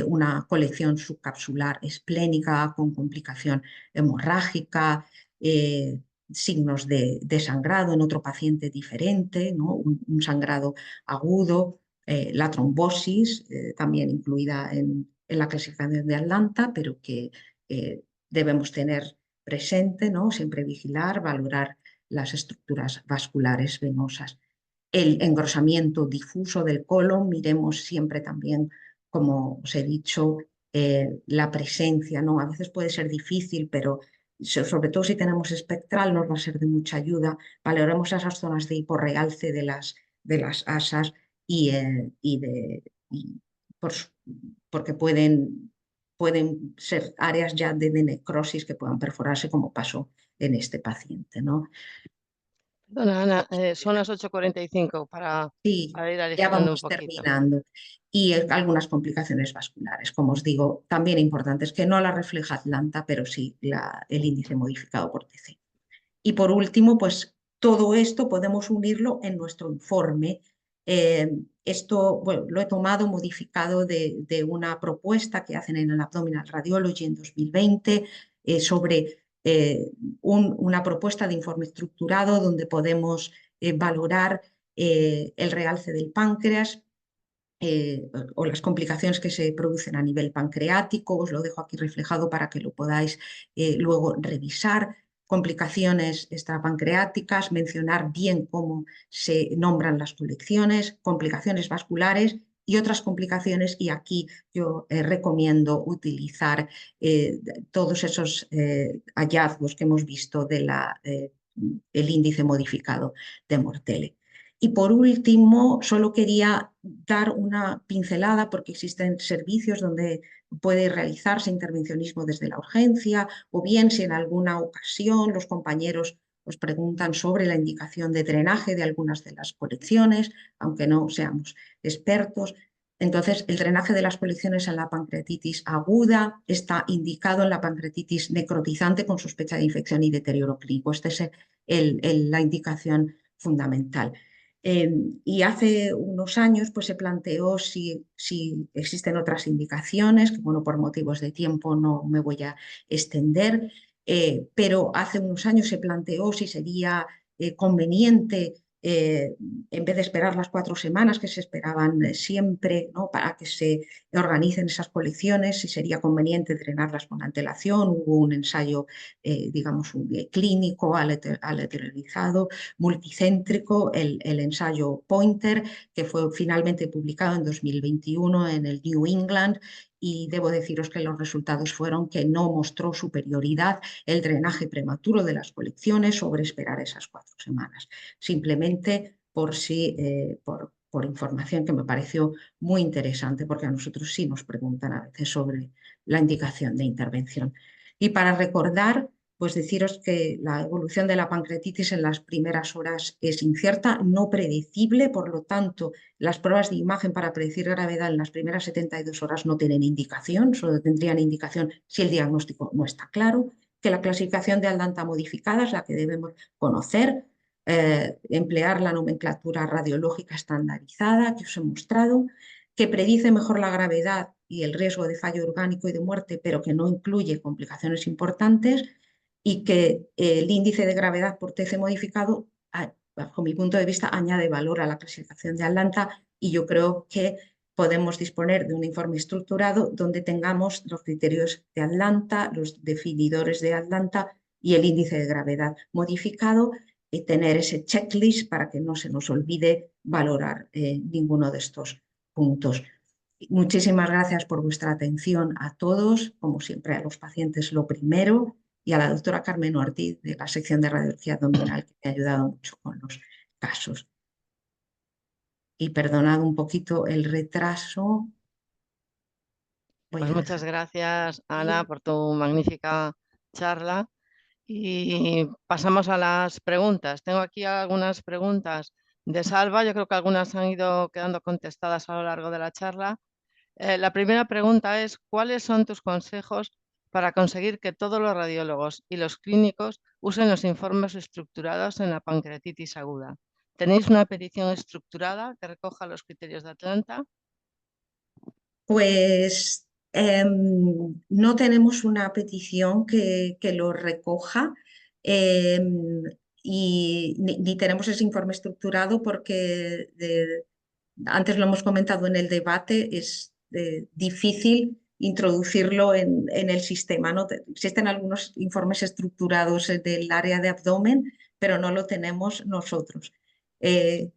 una colección subcapsular esplénica con complicación hemorrágica, signos de sangrado en otro paciente diferente, ¿no? un sangrado agudo. La trombosis, también incluida en la clasificación de Atlanta, pero que debemos tener presente, ¿no? Siempre vigilar, valorar las estructuras vasculares venosas. El engrosamiento difuso del colon, miremos siempre también, como os he dicho, la presencia, ¿no? A veces puede ser difícil, pero sobre todo si tenemos espectral nos va a ser de mucha ayuda. Valoremos esas zonas de hiporrealce de las asas y por, porque pueden ser áreas ya de necrosis que puedan perforarse, como pasó en este paciente, ¿no? Perdona, Ana, son las 8:45 Sí, para ir ya aligerando un vamos poquito. terminando. Y algunas complicaciones vasculares, como os digo, también importantes, que no la refleja Atlanta, pero sí el índice modificado por TC. Y por último, pues todo esto podemos unirlo en nuestro informe. Esto, bueno, lo he tomado modificado de una propuesta que hacen en el Abdominal Radiology en 2020 sobre una propuesta de informe estructurado donde podemos valorar el realce del páncreas o las complicaciones que se producen a nivel pancreático. Os lo dejo aquí reflejado para que lo podáis luego revisar. Complicaciones extrapancreáticas, mencionar bien cómo se nombran las colecciones, complicaciones vasculares y otras complicaciones. Y aquí yo recomiendo utilizar todos esos hallazgos que hemos visto del índice modificado de Mortelle. Y por último, solo quería dar una pincelada porque existen servicios donde puede realizarse intervencionismo desde la urgencia, o bien si en alguna ocasión los compañeros os preguntan sobre la indicación de drenaje de algunas de las colecciones, aunque no seamos expertos. Entonces, el drenaje de las colecciones en la pancreatitis aguda está indicado en la pancreatitis necrotizante con sospecha de infección y deterioro clínico. Esta es la indicación fundamental. Y hace unos años pues, se planteó si existen otras indicaciones, que bueno, por motivos de tiempo no me voy a extender, pero hace unos años se planteó si sería conveniente en vez de esperar las 4 semanas que se esperaban siempre, ¿no? Para que se organicen esas colecciones, si sería conveniente drenarlas con antelación. Hubo un ensayo, digamos, clínico, aleatorizado, multicéntrico, el ensayo Pointer, que fue finalmente publicado en 2021 en el New England, y debo deciros que los resultados fueron que no mostró superioridad el drenaje prematuro de las colecciones sobre esperar esas 4 semanas. Simplemente por información que me pareció muy interesante, porque a nosotros sí nos preguntan a veces sobre la indicación de intervención. Y para recordar, pues deciros que la evolución de la pancreatitis en las primeras horas es incierta, no predecible, por lo tanto, las pruebas de imagen para predecir gravedad en las primeras 72 horas no tienen indicación, solo tendrían indicación si el diagnóstico no está claro, que la clasificación de Atlanta modificada es la que debemos conocer, emplear la nomenclatura radiológica estandarizada que os he mostrado, que predice mejor la gravedad y el riesgo de fallo orgánico y de muerte, pero que no incluye complicaciones importantes, y que el índice de gravedad por TC modificado, bajo mi punto de vista, añade valor a la clasificación de Atlanta, y yo creo que podemos disponer de un informe estructurado donde tengamos los criterios de Atlanta, los definidores de Atlanta y el índice de gravedad modificado, y tener ese checklist para que no se nos olvide valorar ninguno de estos puntos. Muchísimas gracias por vuestra atención a todos, como siempre a los pacientes lo primero, y a la doctora Carmen Ortiz de la sección de radiología abdominal, que me ha ayudado mucho con los casos. Y perdonad un poquito el retraso. Voy Pues a muchas dejar. gracias, Ana, por tu magnífica charla. Y pasamos a las preguntas. Tengo aquí algunas preguntas de Salva. Yo creo que algunas han ido quedando contestadas a lo largo de la charla. La primera pregunta es, ¿cuáles son tus consejos para conseguir que todos los radiólogos y los clínicos usen los informes estructurados en la pancreatitis aguda? ¿Tenéis una petición estructurada que recoja los criterios de Atlanta? Pues no tenemos una petición que lo recoja, y ni tenemos ese informe estructurado porque antes lo hemos comentado en el debate, es difícil introducirlo en el sistema, ¿no? Existen algunos informes estructurados del área de abdomen, pero no lo tenemos nosotros. Eh,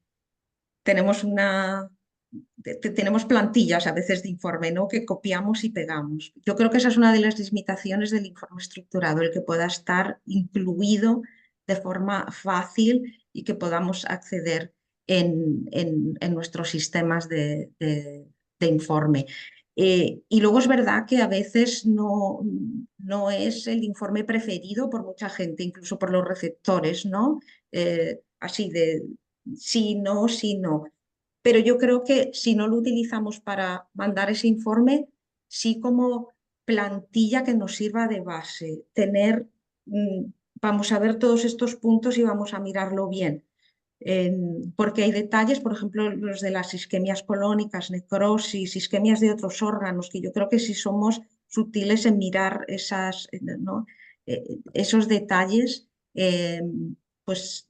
tenemos tenemos plantillas a veces de informe, ¿no? Que copiamos y pegamos. Yo creo que esa es una de las limitaciones del informe estructurado, el que pueda estar incluido de forma fácil y que podamos acceder en nuestros sistemas de informe. Y luego es verdad que a veces no es el informe preferido por mucha gente, incluso por los receptores, ¿no? Así de sí, no, sí, no. Pero yo creo que si no lo utilizamos para mandar ese informe, sí como plantilla que nos sirva de base, tener, vamos a ver todos estos puntos y vamos a mirarlo bien. Porque hay detalles, por ejemplo, los de las isquemias colónicas, necrosis, isquemias de otros órganos, que yo creo que si somos sutiles en mirar ¿no? Esos detalles, pues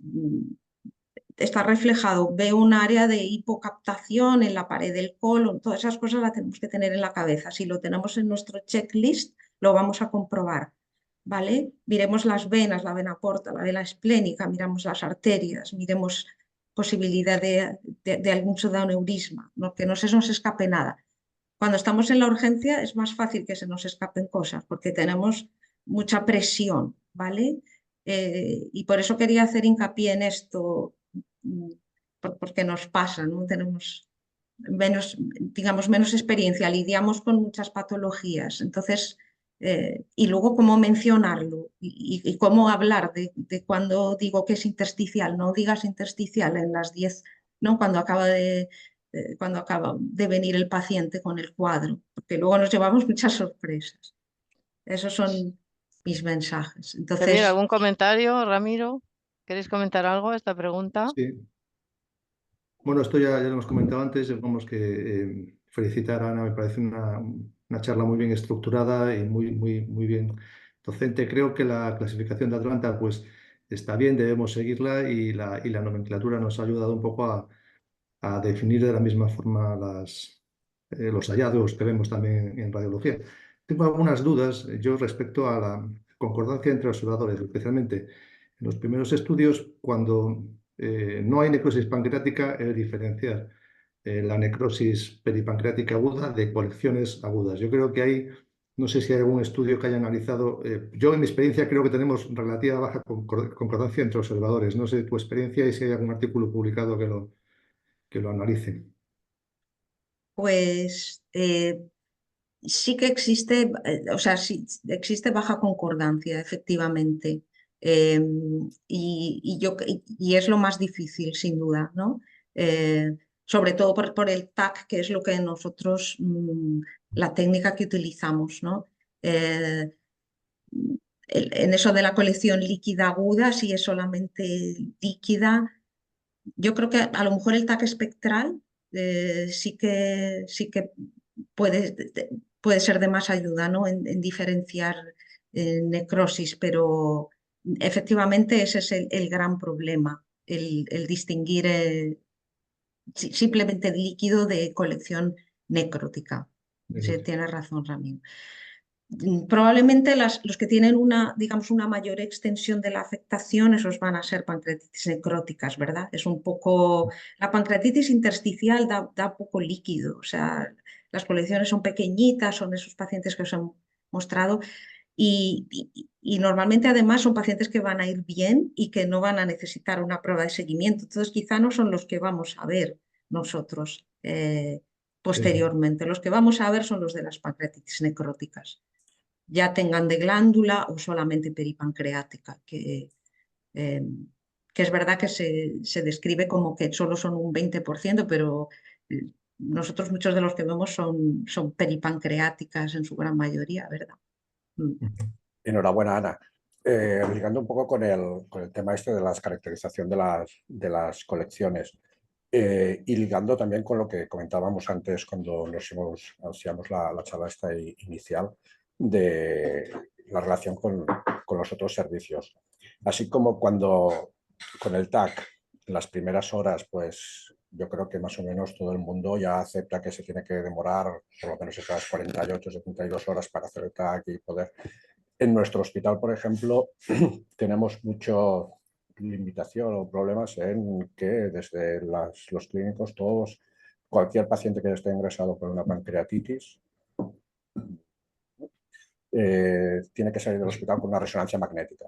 está reflejado. Veo un área de hipocaptación en la pared del colon, todas esas cosas las tenemos que tener en la cabeza. Si lo tenemos en nuestro checklist, lo vamos a comprobar. ¿Vale? Miremos las venas, la vena porta, la vena esplénica, miramos las arterias, miremos posibilidad de algún pseudoneurisma, ¿no? Que no se nos escape nada. Cuando estamos en la urgencia es más fácil que se nos escapen cosas porque tenemos mucha presión, ¿vale? Y por eso quería hacer hincapié en esto, mm, porque nos pasa, ¿no? Tenemos menos, digamos, menos experiencia, lidiamos con muchas patologías. Entonces, y luego cómo mencionarlo y cómo hablar de cuando digo que es intersticial. No digas intersticial en las 10, ¿no? Cuando acaba de cuando acaba de venir el paciente con el cuadro, porque luego nos llevamos muchas sorpresas. Esos son mis mensajes. Javier, Entonces, ¿algún comentario, Ramiro? ¿Queréis comentar algo a esta pregunta? Sí. Bueno, esto ya lo hemos comentado antes, digamos que felicitar a Ana, me parece una charla muy bien estructurada y muy bien docente. Creo que la clasificación de Atlanta pues, está bien, debemos seguirla y la nomenclatura nos ha ayudado un poco a definir de la misma forma los hallazgos que vemos también en radiología. Tengo algunas dudas yo respecto a la concordancia entre observadores, especialmente en los primeros estudios, cuando no hay necrosis pancreática, es diferenciar la necrosis peripancreática aguda de colecciones agudas. Yo creo que hay, no sé si hay algún estudio que haya analizado, yo en mi experiencia creo que tenemos relativa baja concordancia entre observadores. No sé tu experiencia y si hay algún artículo publicado que lo analice. pues sí que existe, o sea, sí existe baja concordancia, efectivamente. Eh, y es lo más difícil, sin duda, ¿no? Sobre todo por el TAC, que es lo que nosotros, la técnica que utilizamos, ¿no? Eh, en eso de la colección líquida aguda, si es solamente líquida, yo creo que a lo mejor el TAC espectral sí que puede, puede ser de más ayuda, ¿no? En diferenciar necrosis, pero efectivamente ese es el gran problema, el distinguir simplemente el líquido de colección necrótica. Sí, Negro. tienes razón, Ramiro. Probablemente los que tienen una, digamos, una mayor extensión de la afectación, esos van a ser pancreatitis necróticas, ¿verdad? Es un poco, la pancreatitis intersticial da poco líquido, o sea, las colecciones son pequeñitas, son esos pacientes que os han mostrado y normalmente además son pacientes que van a ir bien y que no van a necesitar una prueba de seguimiento. Entonces quizá no son los que vamos a ver nosotros Sí, sí. posteriormente. Los que vamos a ver son los de las pancreatitis necróticas, ya tengan de glándula o solamente peripancreática, eh, que es verdad que se describe como que solo son un 20%, pero nosotros muchos de los que vemos son peripancreáticas en su gran mayoría, ¿verdad? Mm. Enhorabuena, Ana. Ligando un poco con el tema este de la caracterización de las colecciones y ligando también con lo que comentábamos antes cuando hacíamos la charla esta inicial de la relación con los otros servicios. Así como cuando con el TAC, en las primeras horas, pues yo creo que más o menos todo el mundo ya acepta que se tiene que demorar por lo menos esas 48, 72 horas para hacer el TAC y poder. En nuestro hospital, por ejemplo, tenemos mucha limitación o problemas en que desde los clínicos todos, cualquier paciente que esté ingresado con una pancreatitis tiene que salir del hospital con una resonancia magnética.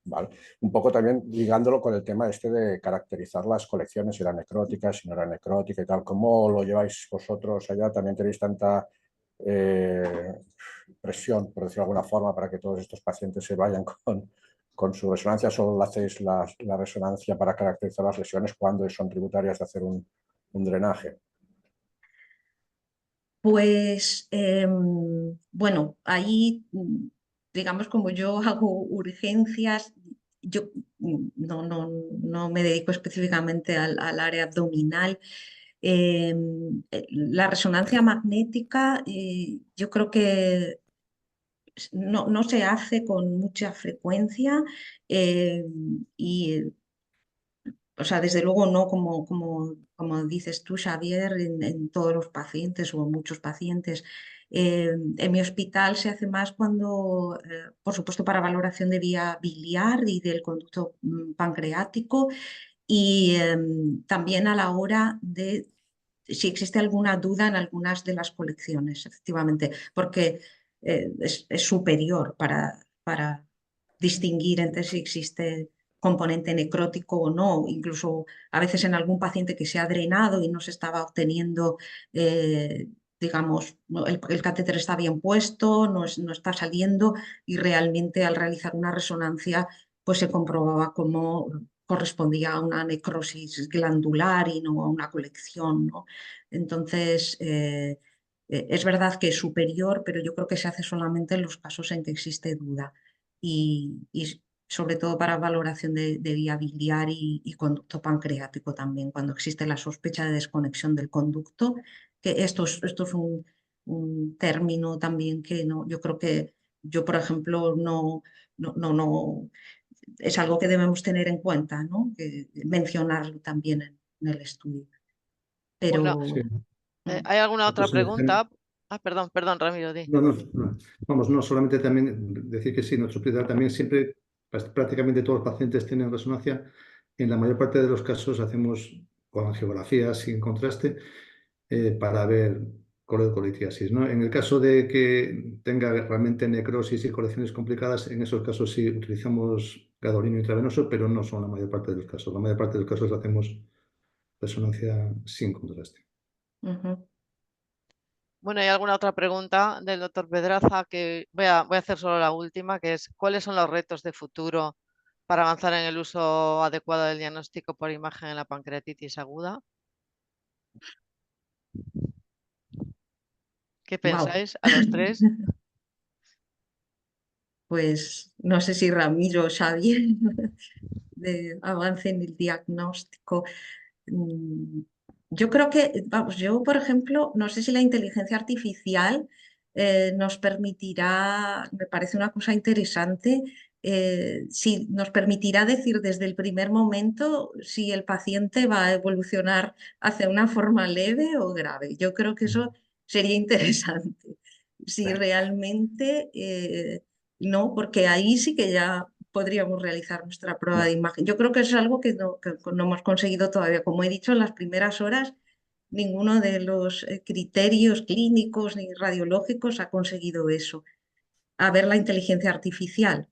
¿Vale? Un poco también ligándolo con el tema este de caracterizar las colecciones, si era necrótica, si no era necrótica y tal. ¿Cómo lo lleváis vosotros allá? ¿También tenéis tanta presión, por decirlo de alguna forma, para que todos estos pacientes se vayan con su resonancia? ¿Solo le hacéis la resonancia para caracterizar las lesiones cuando son tributarias de hacer un drenaje? Pues bueno, ahí, digamos, como yo hago urgencias, yo no me dedico específicamente al área abdominal. La resonancia magnética, yo creo que no se hace con mucha frecuencia eh, y o sea, desde luego no como dices tú, Xavier, en todos los pacientes o en muchos pacientes. En mi hospital se hace más cuando, por supuesto, para valoración de vía biliar y del conducto pancreático y también a la hora de si existe alguna duda en algunas de las colecciones, efectivamente, porque es superior para distinguir entre si existe componente necrótico o no, incluso a veces en algún paciente que se ha drenado y no se estaba obteniendo, digamos, el catéter está bien puesto, no está saliendo y realmente al realizar una resonancia pues se comprobaba como correspondía a una necrosis glandular y no a una colección, ¿no? Entonces, es verdad que es superior, pero yo creo que se hace solamente en los casos en que existe duda y sobre todo para valoración de vía biliar y conducto pancreático también, cuando existe la sospecha de desconexión del conducto, que esto es un término también que no, yo creo que yo, por ejemplo, no, es algo que debemos tener en cuenta, ¿no? Que mencionarlo también en el estudio. Bueno, Sí. Pero ¿hay alguna otra Nosotros pregunta? Perdón, Ramiro, di. no. Vamos, no, solamente también decir que sí, nuestro hospital también siempre, prácticamente todos los pacientes tienen resonancia. En la mayor parte de los casos hacemos con angiografía sin contraste para ver colectiasis, ¿no? En el caso de que tenga realmente necrosis y colecciones complicadas, en esos casos sí utilizamos gadolino intravenoso, pero no son la mayor parte de los casos. La mayor parte de los casos hacemos resonancia sin contraste. Bueno, ¿hay alguna otra pregunta del doctor Pedraza? Que voy a hacer solo la última, que es ¿cuáles son los retos de futuro para avanzar en el uso adecuado del diagnóstico por imagen en la pancreatitis aguda? ¿Qué wow. pensáis a los tres? Pues no sé si Ramiro o Xavier de avance en el diagnóstico. Mm, Yo creo que, vamos, yo por ejemplo, no sé si la inteligencia artificial nos permitirá, me parece una cosa interesante, si nos permitirá decir desde el primer momento si el paciente va a evolucionar hacia una forma leve o grave. Yo creo que eso sería interesante. Si realmente, no, porque ahí sí que ya podríamos realizar nuestra prueba de imagen. Yo creo que es algo que no hemos conseguido todavía. Como he dicho, en las primeras horas, ninguno de los criterios clínicos ni radiológicos ha conseguido eso. A ver la inteligencia artificial.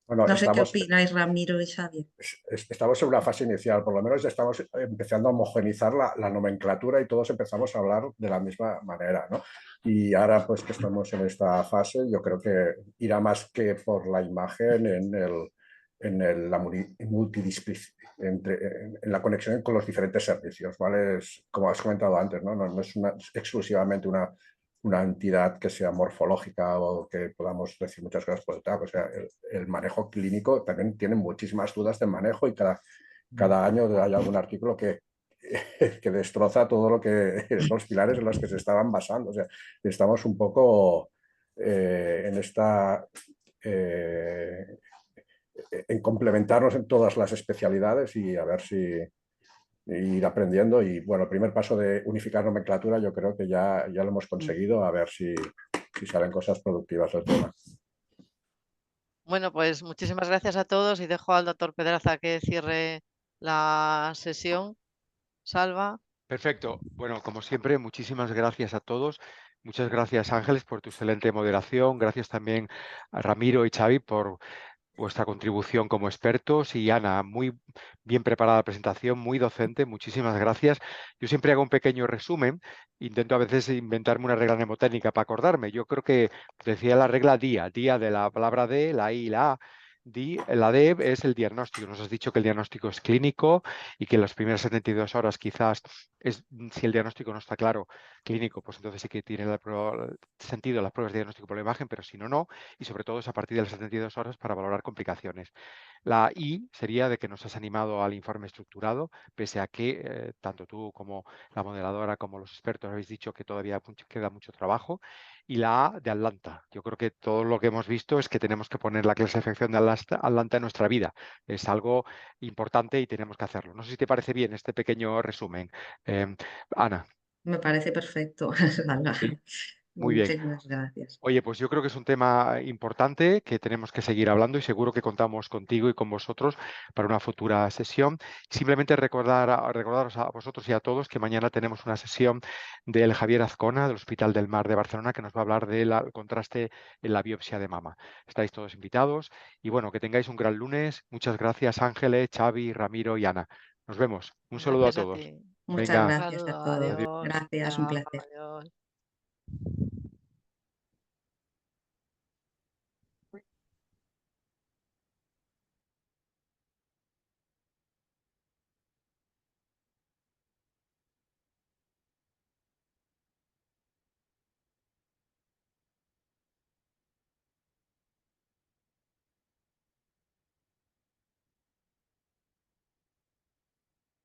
Bueno, No sé qué opináis, Ramiro y Xavier. estamos en una fase inicial, por lo menos ya estamos empezando a homogenizar la nomenclatura y todos empezamos a hablar de la misma manera, ¿no? Y ahora, pues que estamos en esta fase, yo creo que irá más que por la imagen en la en la conexión con los diferentes servicios, ¿vale? Como has comentado antes, ¿no? No es exclusivamente una entidad que sea morfológica o que podamos decir muchas cosas por detrás. O sea, el manejo clínico también tiene muchísimas dudas de manejo y cada año hay algún artículo que destroza todo lo que los pilares en los que se estaban basando. O sea, estamos un poco en esta en complementarnos en todas las especialidades y a ver si ir aprendiendo. Y bueno, el primer paso de unificar nomenclatura yo creo que ya lo hemos conseguido, a ver si salen cosas productivas del tema. Bueno, pues muchísimas gracias a todos y dejo al doctor Pedraza que cierre la sesión. Salva. Perfecto. Bueno, como siempre, muchísimas gracias a todos. Muchas gracias, Ángeles, por tu excelente moderación. Gracias también a Ramiro y Xavi por vuestra contribución como expertos y Ana, muy bien preparada la presentación, muy docente, muchísimas gracias. Yo siempre hago un pequeño resumen, intento a veces inventarme una regla mnemotécnica para acordarme. Yo creo que decía la regla día de la palabra D, la I y la A. La D es el diagnóstico. Nos has dicho que el diagnóstico es clínico y que en las primeras 72 horas quizás, si el diagnóstico no está claro, clínico, pues entonces sí que tiene sentido las pruebas de diagnóstico por la imagen, pero si no, no. Y sobre todo es a partir de las 72 horas para valorar complicaciones. La I sería de que nos has animado al informe estructurado, pese a que tanto tú como la modeladora como los expertos habéis dicho que todavía queda mucho trabajo. Y la A de Atlanta. Yo creo que todo lo que hemos visto es que tenemos que poner la clasificación de Atlanta en nuestra vida. Es algo importante y tenemos que hacerlo. No sé si te parece bien este pequeño resumen. Ana. Me parece perfecto. Sí, muy bien. Muchísimas gracias. Oye, pues yo creo que es un tema importante que tenemos que seguir hablando y seguro que contamos contigo y con vosotros para una futura sesión. Simplemente recordaros a vosotros y a todos que mañana tenemos una sesión del Javier Azcona, del Hospital del Mar de Barcelona, que nos va a hablar del contraste en la biopsia de mama. Estáis todos invitados y bueno, que tengáis un gran lunes. Muchas gracias, Ángeles, Xavi, Ramiro y Ana. Nos vemos. Un saludo a Gracias a todos. ti. Muchas Venga. gracias a Saludos, todos. adiós. Gracias, un Chao, placer. adiós.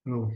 Luego.